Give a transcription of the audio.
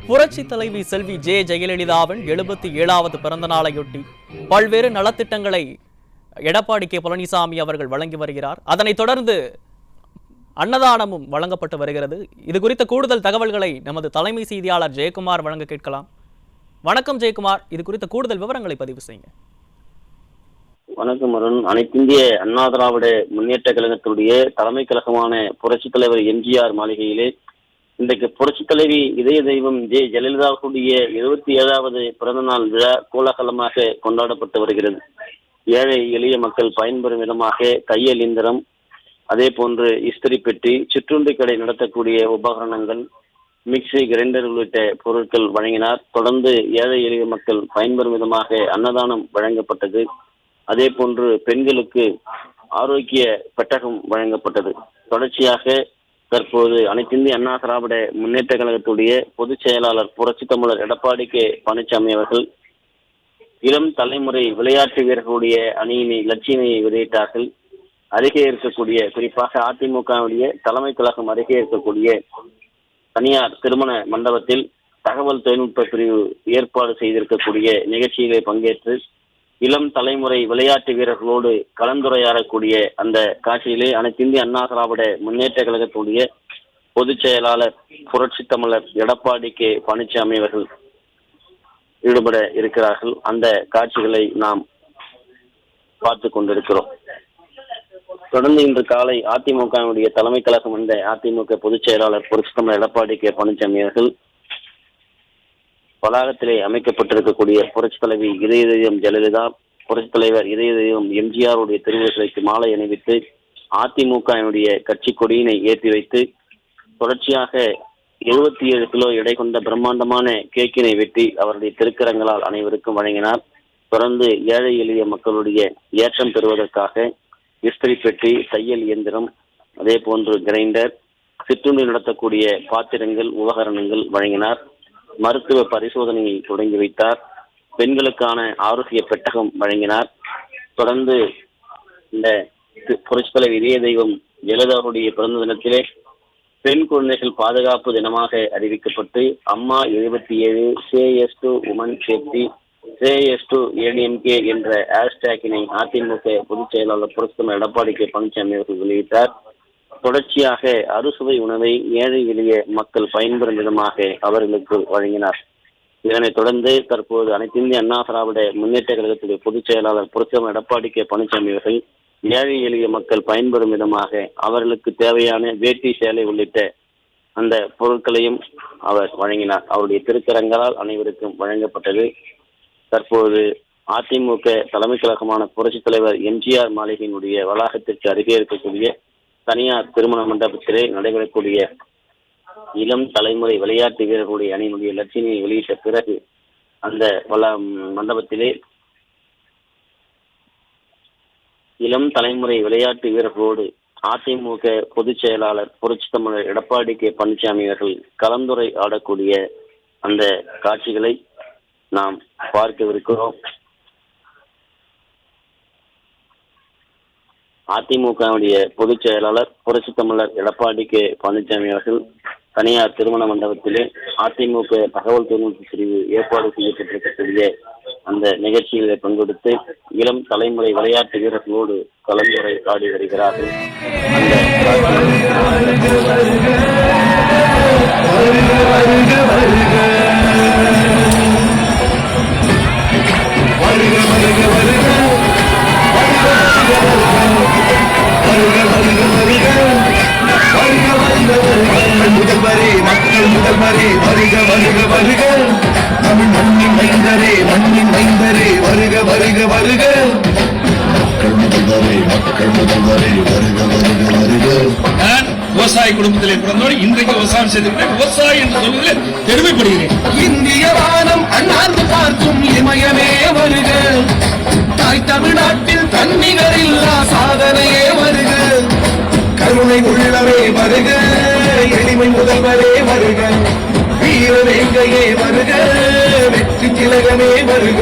புரட்சி தலைவி செல்வி ஜெயலலிதாவின் 77வது பிறந்த நாளையொட்டி பல்வேறு நலத்திட்டங்களை எடப்பாடி கே பழனிசாமி அவர்கள் வழங்கி வருகிறார். அதனைத் தொடர்ந்து அன்னதானமும் வழங்கப்பட்டு வருகிறது. இது குறித்த கூடுதல் தகவல்களை நமது தலைமை செய்தியாளர் ஜெயக்குமார் வழங்க கேட்கலாம். வணக்கம் ஜெயக்குமார், இது குறித்த கூடுதல் விவரங்களை பதிவு செய்யுங்க. வணக்கம் அருண். அனைத்திந்திய அண்ணா திராவிட முன்னேற்ற கழகத்துடைய தலைமை கழகமான புரட்சி தலைவர் எம்ஜிஆர் மாளிகையிலே இன்றைக்கு புரட்சி தலைவி இதய தெய்வம் ஜெயலலிதாவுடைய 77வது பிறந்த நாள் விழா கோலாகலமாக கொண்டாடப்பட்டு வருகிறது. ஏழை எளிய மக்கள் பயன்பெறும் விதமாக தையல் இயந்திரம், அதே போன்று இஸ்திரி பெட்டி, சிற்றுண்டி கடை நடத்தக்கூடிய உபகரணங்கள், மிக்சி, கிரைண்டர் உள்ளிட்ட பொருட்கள் வழங்கினார். தொடர்ந்து ஏழை எளிய மக்கள் பயன்பெறும் விதமாக அன்னதானம் வழங்கப்பட்டது. அதே போன்று பெண்களுக்கு ஆரோக்கிய பெட்டகம் வழங்கப்பட்டது. தொடர்ச்சியாக தற்போது அனைத்திந்திய அண்ணா திராவிட முன்னேற்ற கழகத்துடைய பொதுச் செயலாளர் புரட்சி தமிழர் எடப்பாடி கே பழனிசாமி அவர்கள் இளம் தலைமுறை விளையாட்டு வீரர்களுடைய அணியினை லட்சியமையை வெளியிட்டார்கள். அருகே இருக்கக்கூடிய, குறிப்பாக அதிமுகவுடைய தலைமை கழகம் அருகே இருக்கக்கூடிய தனியார் திருமண மண்டபத்தில் தகவல் தொழில்நுட்ப பிரிவு ஏற்பாடு செய்திருக்கக்கூடிய நிகழ்ச்சியிலே பங்கேற்று இளம் தலைமுறை விளையாட்டு வீரர்களோடு கலந்துரையாடக்கூடிய அந்த காட்சியிலே அனைத்திந்திய அண்ணா திராவிட முன்னேற்ற கழகத்துடைய பொதுச் செயலாளர் புரட்சி தமிழர் எடப்பாடி கே பழனிசாமி அவர்கள் ஈடுபட இருக்கிறார்கள். அந்த காட்சிகளை நாம் பார்த்து கொண்டிருக்கிறோம். தொடர்ந்து இன்று காலை அதிமுகவுடைய தலைமை கழகம் வந்த அதிமுக பொதுச் செயலாளர் புரட்சி தமிழர் எடப்பாடி கே பழனிசாமி அவர்கள் வளாகத்திலே அமைக்கப்பட்டிருக்கக்கூடிய புரட்சி தலைவி இதய தெய்வம் ஜெயலலிதா, புரட்சி தலைவர் இதய தெய்வம் எம்ஜிஆருடைய திருவுருவச்சிலைக்கு மாலை அணிவித்து அதிமுகவினுடைய கட்சி கொடியினை ஏற்றி வைத்து தொடர்ச்சியாக 77 கிலோ எடை கொண்ட பிரம்மாண்டமான கேக்கினை வெட்டி அவருடைய திருக்கரங்களால் அனைவருக்கும் வழங்கினார். தொடர்ந்து ஏழை எளிய மக்களுடைய ஏற்றம் பெறுவதற்காக இஸ்திரி பெட்டி, தையல் இயந்திரம், அதே போன்று கிரைண்டர், சிற்றுண்டி நடத்தக்கூடிய பாத்திரங்கள், உபகரணங்கள் வழங்கினார். மருத்துவ பரிசோதனையை தொடங்கி வைத்தார். பெண்களுக்கான ஆரோக்கிய பெட்டகம் வழங்கினார். தொடர்ந்து இந்த புரட்சி தலைவர் இதய தெய்வம் ஜெயலலிதாவுடைய பிறந்த தினத்திலே பெண் குழந்தைகள் பாதுகாப்பு தினமாக அறிவிக்கப்பட்டு அம்மா 77 சேஎஸ்2 உமன் சேஃப்டி சேஎஸ்2 ஏடிஎம்கே என்ற ஹேஷ்டேக்கினை அதிமுக பொதுச் செயலாளர் புரட்சி தலைவர் எடப்பாடி கே பழனிசாமி அவர்கள் வெளியிட்டார். தொடர்ச்சியாக அறுசுவை உணவை ஏழை எளிய மக்கள் பயன்பெறும் விதமாக அவர்களுக்கு வழங்கினார். இதனைத் தொடர்ந்து தற்போது அனைத்திந்திய அண்ணா திராவிட முன்னேற்ற கழகத்துடைய பொதுச் செயலாளர் புரட்சி எடப்பாடி கே பழனிசாமி அவர்கள் ஏழை எளிய மக்கள் பயன்பெறும் விதமாக அவர்களுக்கு தேவையான வேட்டி, சேலை உள்ளிட்ட அந்த பொருட்களையும் அவர் வழங்கினார். அவருடைய திருக்கரங்களால் அனைவருக்கும் வழங்கப்பட்டது. தற்போது அதிமுக தலைமை கழகமான புரட்சி தலைவர் எம்ஜிஆர் மாளிகையினுடைய வளாகத்திற்கு அருகே இருக்கக்கூடிய தனியார் திருமண மண்டபத்திலே நடைபெறக்கூடிய இளம் தலைமுறை விளையாட்டு வீரர்களுடைய அணியினுடைய லட்சியத்தை வெளியிட்ட பிறகு அந்த மண்டபத்திலே இளம் தலைமுறை விளையாட்டு வீரர்களோடு அதிமுக பொதுச் செயலாளர் புரட்சி தமிழர் எடப்பாடி கே பழனிசாமி அவர்கள் கலந்துரை ஆடக்கூடிய அந்த காட்சிகளை நாம் பார்க்கவிருக்கிறோம். அதிமுகவுடைய பொதுச் செயலாளர் புரட்சி தமிழர் எடப்பாடி கே பழனிசாமி அவர்கள் தனியார் திருமண மண்டபத்திலே அதிமுக தகவல் தொழில்நுட்ப பிரிவு ஏற்பாடு செய்யப்பட்டிருக்கக்கூடிய அந்த நிகழ்ச்சிகளை பங்கெடுத்து இளம் தலைமுறை விளையாட்டு வீரர்களோடு கலந்துரை ஆடி வருகிறார்கள். மக்கள் முதல்வரே வருக வருக வருக, தமிழ் மண்ணின் மைந்தரே மண்ணின் மைந்தரே வருக வருக வருக, மக்கள் முதல்வரே வருக வருக வருக. நான் விவசாய குடும்பத்திலே பிறந்தோடு இன்றைக்கு விவசாயம் செய்திருக்கிறேன். விவசாயி என்று சொல்வதில் பெருமைப்படுகிறேன். இந்திய வானம் அண்ணாந்து பார்க்கும் இமயமே வருக, தாய் தமிழ்நாட்டில் தன்னிகரில்லா சாதனையே வருக, கருணை உள்ளவே வருக, எளிமை முதல்வரே வருக, வீர வேங்கையே வருக, வெற்றி திலகமே வருக.